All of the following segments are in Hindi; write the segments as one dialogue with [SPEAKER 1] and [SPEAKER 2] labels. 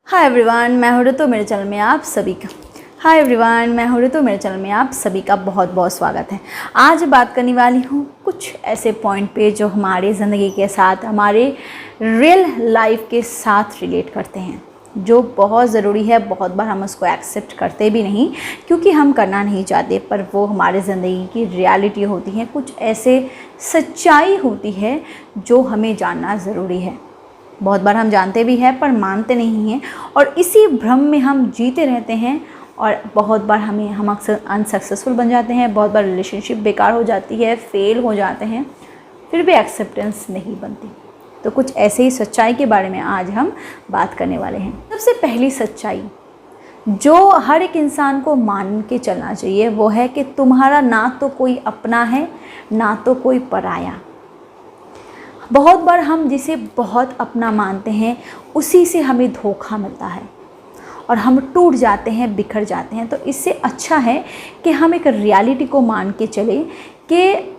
[SPEAKER 1] हाय एवरीवन, मैं हूँ ऋतु। मेरे चैनल में आप सभी का बहुत बहुत स्वागत है। आज बात करने वाली हूँ कुछ ऐसे पॉइंट पे जो हमारे ज़िंदगी के साथ, हमारे रियल लाइफ के साथ रिलेट करते हैं, जो बहुत ज़रूरी है। बहुत बार हम उसको एक्सेप्ट करते भी नहीं क्योंकि हम करना नहीं चाहते, पर वो हमारे ज़िंदगी की रियलिटी होती है। कुछ ऐसे सच्चाई होती है जो हमें जानना ज़रूरी है। बहुत बार हम जानते भी हैं पर मानते नहीं हैं, और इसी भ्रम में हम जीते रहते हैं। और बहुत बार हम अक्सर अनसक्सेसफुल बन जाते हैं। बहुत बार रिलेशनशिप बेकार हो जाती है, फेल हो जाते हैं, फिर भी एक्सेप्टेंस नहीं बनती। तो कुछ ऐसे ही सच्चाई के बारे में आज हम बात करने वाले हैं। सबसे पहली सच्चाई जो हर एक इंसान को मान के चलना चाहिए वो है कि तुम्हारा ना तो कोई अपना है, ना तो कोई पराया। बहुत बार हम जिसे बहुत अपना मानते हैं उसी से हमें धोखा मिलता है और हम टूट जाते हैं, बिखर जाते हैं। तो इससे अच्छा है कि हम एक रियलिटी को मान के चले कि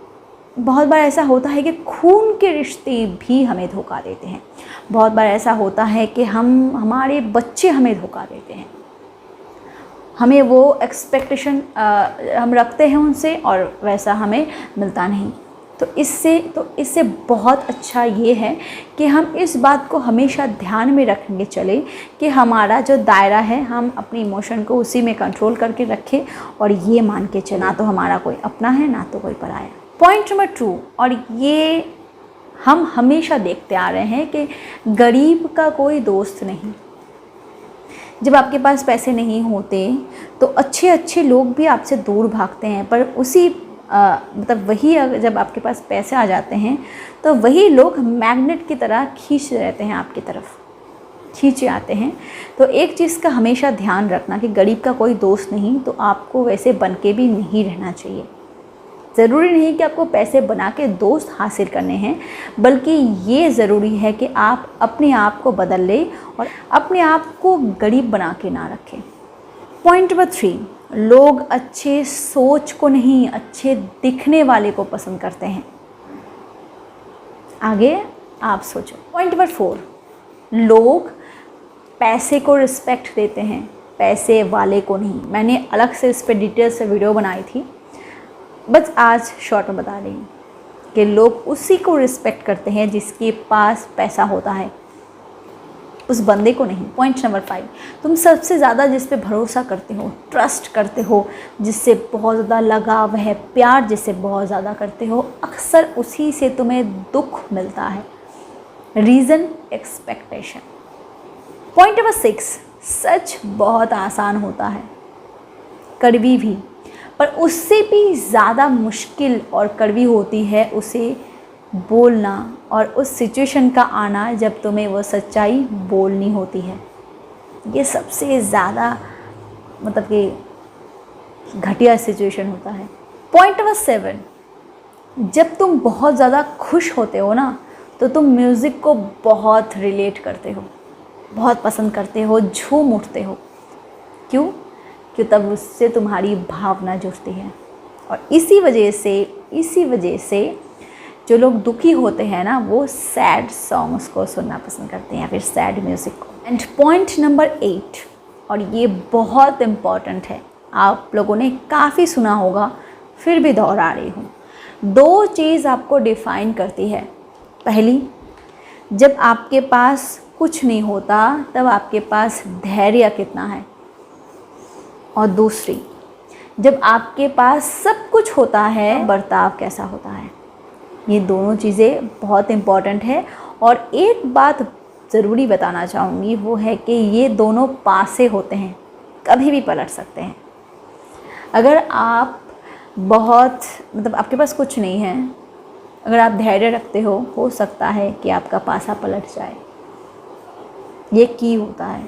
[SPEAKER 1] बहुत बार ऐसा होता है कि खून के रिश्ते भी हमें धोखा देते हैं। बहुत बार ऐसा होता है कि हमारे बच्चे हमें धोखा देते हैं। हमें वो एक्सपेक्टेशन हम रखते हैं उनसे और वैसा हमें मिलता नहीं। तो इससे बहुत अच्छा ये है कि हम इस बात को हमेशा ध्यान में रखेंगे चले कि हमारा जो दायरा है, हम अपनी इमोशन को उसी में कंट्रोल करके रखें और ये मान के चले ना तो हमारा कोई अपना है, ना तो कोई पराया। पॉइंट नंबर 2, और ये हम हमेशा देखते आ रहे हैं कि गरीब का कोई दोस्त नहीं। जब आपके पास पैसे नहीं होते तो अच्छे अच्छे लोग भी आपसे दूर भागते हैं, पर उसी वही जब आपके पास पैसे आ जाते हैं तो वही लोग मैग्नेट की तरह खींच रहते हैं, आपकी तरफ खींचे आते हैं। तो एक चीज़ का हमेशा ध्यान रखना कि गरीब का कोई दोस्त नहीं, तो आपको वैसे बन के भी नहीं रहना चाहिए। ज़रूरी नहीं कि आपको पैसे बना के दोस्त हासिल करने हैं, बल्कि ये ज़रूरी है कि आप अपने आप को बदल लें और अपने आप को गरीब बना के ना रखें। पॉइंट नंबर 3, लोग अच्छे सोच को नहीं, अच्छे दिखने वाले को पसंद करते हैं। आगे आप सोचो। पॉइंट नंबर 4, लोग पैसे को रिस्पेक्ट देते हैं, पैसे वाले को नहीं। मैंने अलग से इस पर डिटेल से वीडियो बनाई थी, बस आज शॉर्ट में बता रही हूँ कि लोग उसी को रिस्पेक्ट करते हैं जिसके पास पैसा होता है, उस बंदे को नहीं। पॉइंट नंबर 5, तुम सबसे ज़्यादा जिस पे भरोसा करते हो, ट्रस्ट करते हो, जिससे बहुत ज़्यादा लगाव है, प्यार जिससे बहुत ज़्यादा करते हो, अक्सर उसी से तुम्हें दुख मिलता है। Reason expectation. पॉइंट नंबर 6, सच बहुत आसान होता है, कड़वी भी, पर उससे भी ज़्यादा मुश्किल और कड़वी होती है उसे बोलना और उस सिचुएशन का आना जब तुम्हें वो सच्चाई बोलनी होती है। ये सबसे ज़्यादा कि घटिया सिचुएशन होता है। पॉइंट नंबर 7, जब तुम बहुत ज़्यादा खुश होते हो ना, तो तुम म्यूज़िक को बहुत रिलेट करते हो, बहुत पसंद करते हो, झूम उठते हो। क्यों? तब उससे तुम्हारी भावना जुड़ती है। और इसी वजह से जो लोग दुखी होते हैं ना, वो सैड सॉन्ग्स को सुनना पसंद करते हैं या फिर सैड म्यूज़िक को। एंड पॉइंट नंबर 8, और ये बहुत इम्पॉर्टेंट है, आप लोगों ने काफ़ी सुना होगा, फिर भी दोहरा रही हूँ। 2 चीज़ आपको डिफ़ाइन करती है। पहली, जब आपके पास कुछ नहीं होता तब आपके पास धैर्य कितना है, और दूसरी, जब आपके पास सब कुछ होता है बर्ताव कैसा होता है। ये दोनों चीज़ें बहुत इम्पॉर्टेंट है। और एक बात ज़रूरी बताना चाहूँगी, वो है कि ये दोनों पासे होते हैं, कभी भी पलट सकते हैं। अगर आप बहुत आपके पास कुछ नहीं है, अगर आप धैर्य रखते हो सकता है कि आपका पासा पलट जाए। ये की होता है।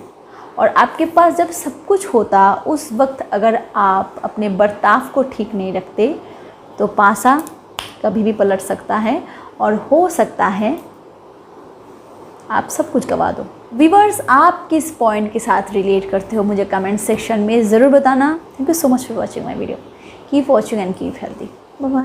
[SPEAKER 1] और आपके पास जब सब कुछ होता, उस वक्त अगर आप अपने बर्ताव को ठीक नहीं रखते तो पासा कभी भी पलट सकता है और हो सकता है आप सब कुछ गवा दो। व्यूअर्स, आप किस पॉइंट के साथ रिलेट करते हो मुझे कमेंट सेक्शन में ज़रूर बताना। Thank you so much for watching my video. Keep watching and keep healthy. Bye bye.